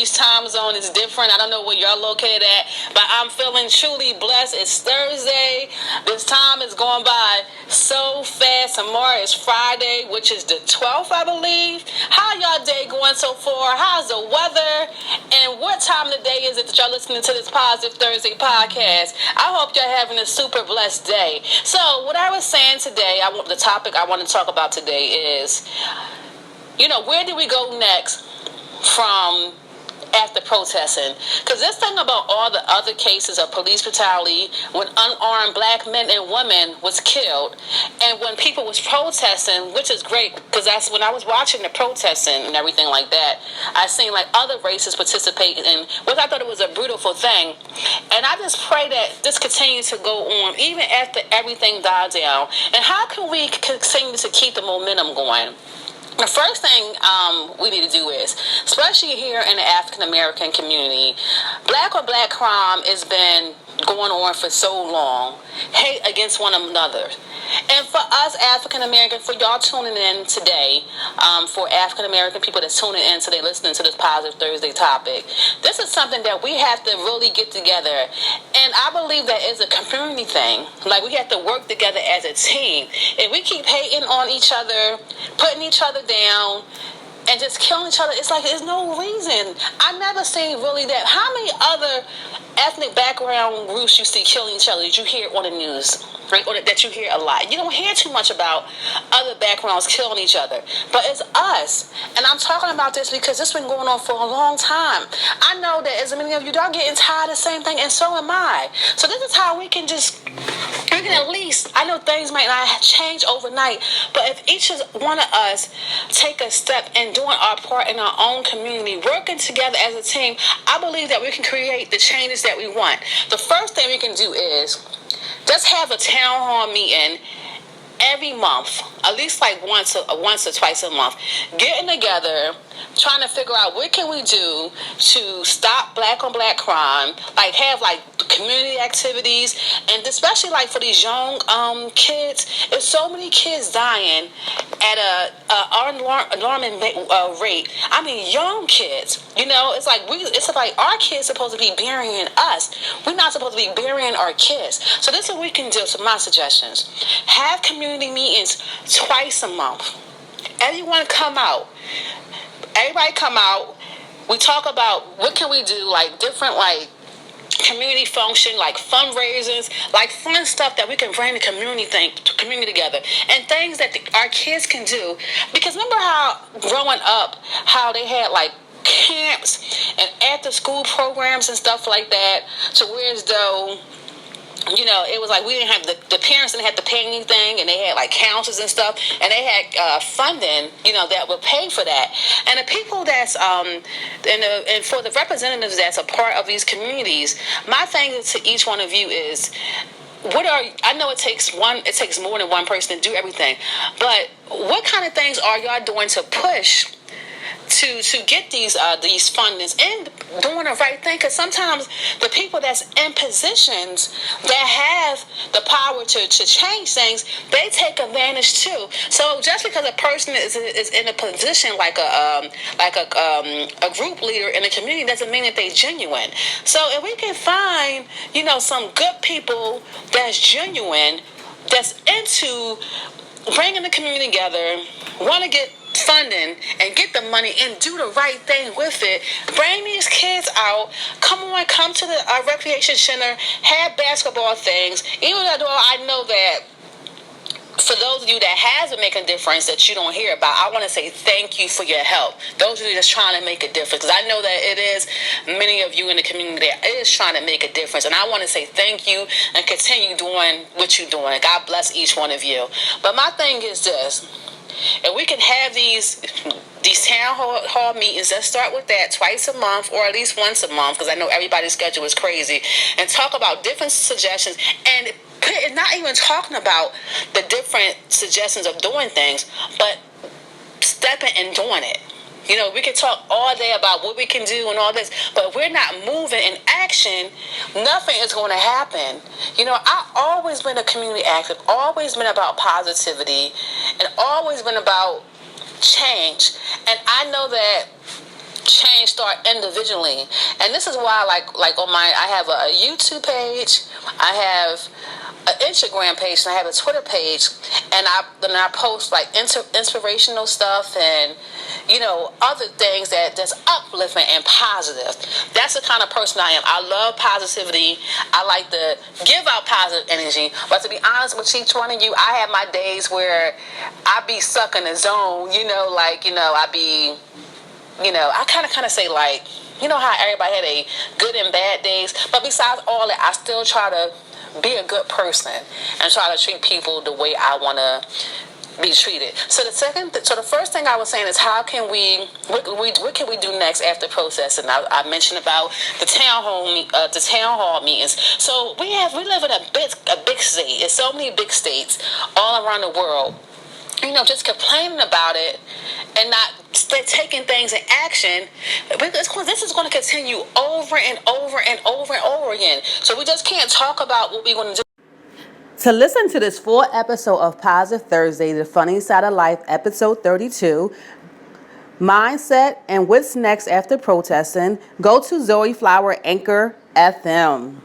Each time zone is different. I don't know where you're located at, but I'm feeling truly blessed. It's Thursday. This time is going by so fast. Tomorrow is Friday, which is the 12th, I believe. How y'all day going so far? How's the weather? And what time of the day is it that y'all listening to this Positive Thursday podcast? I hope y'all having a super blessed day. So what I was saying today, the topic I want to talk about today is, where do we go next from after protesting? Because this thing about all the other cases of police brutality when unarmed black men and women was killed, and when people was protesting, which is great, because that's when I was watching the protesting and everything like that, I seen like other races participating in, which I thought it was a beautiful thing. And I just pray that this continues to go on even after everything died down. And how can we continue to keep the momentum going? The first thing we need to do is, especially here in the African American community, black on black crime has been going on for so long. Hate against one another. And for us African Americans, for y'all tuning in today, for African American people that's tuning in today, listening to this Positive Thursday topic, this is something that we have to really get together. And I believe that it's a community thing. Like, we have to work together as a team. If we keep hating on each other, putting each other down, and just killing each other, it's like there's no reason. I never seen really that. How many other ethnic background groups you see killing each other? Did you hear on the news? Right? Or that you hear a lot. You don't hear too much about other backgrounds killing each other. But it's us. And I'm talking about this because this has been going on for a long time. I know that as many of you are getting tired of the same thing, and so am I. So this is how we can at least, I know things might not change overnight, but if each one of us take a step in doing our part in our own community, working together as a team, I believe that we can create the changes that we want. The first thing we can do is just have a town hall meeting every month, at least like once or twice a month, getting together, trying to figure out what can we do to stop black on black crime, like have like community activities, and especially like for these young kids. There's so many kids dying at a alarming rate. I mean, young kids. It's like our kids supposed to be burying us. We're not supposed to be burying our kids. So this is what we can do. Some of my suggestions: have community meetings twice a month. Everybody come out. We talk about what can we do, like different like community function, like fundraisers, like fun stuff that we can bring the community together, and things that our kids can do. Because remember how growing up, how they had like camps and after school programs and stuff like that, to where as though it was like we didn't have the parents didn't have to pay anything, and they had like counselors and stuff, and they had funding, that would pay for that. And the people that's and for the representatives that's a part of these communities, my thing to each one of you is, I know it takes more than one person to do everything, but what kind of things are y'all doing to push to get these fundings and doing the right thing? Because sometimes the people that's in positions that have the power to change things, they take advantage too. So just because a person is in a position like a group leader in a community doesn't mean that they're genuine. So if we can find some good people that's genuine, that's into bringing the community together, want to get funding and get the money and do the right thing with it, bring these kids out, come to the recreation center, have basketball things. Even though I know that for those of you that has been making a difference that you don't hear about, I want to say thank you for your help. Those of you that's trying to make a difference, because I know that it is many of you in the community that is trying to make a difference, and I want to say thank you and continue doing what you're doing. God bless each one of you. But my thing is this: if we can have these town hall meetings, let's start with that twice a month or at least once a month, because I know everybody's schedule is crazy, and talk about different suggestions, and not even talking about the different suggestions of doing things, but stepping and doing it. We can talk all day about what we can do and all this, but if we're not moving in action, nothing is going to happen. I've always been a community active, always been about positivity, and always been about change. And I know that change start individually. And this is why, like on I have a YouTube page, I have an Instagram page, and I have a Twitter page, and I post like inspirational stuff and other things that's uplifting and positive. That's the kind of person I am. I love positivity. I like to give out positive energy. But to be honest with each one of you, I have my days where I be stuck in the zone. I be, I kind of say like, how everybody had a good and bad days. But besides all that, I still try to be a good person and try to treat people the way I want to be treated. So the first thing I was saying is what can we do next after protesting? I mentioned about the town hall meetings. So we live in a big state. It's so many big states all around the world. Just complaining about it and not taking things in action. This is going to continue over and over and over and over again. So we just can't talk about what we're going to do. To listen to this full episode of Positive Thursday, The Funny Side of Life, Episode 32, Mindset and What's Next After Protesting, go to Zorry Flower Anchor FM.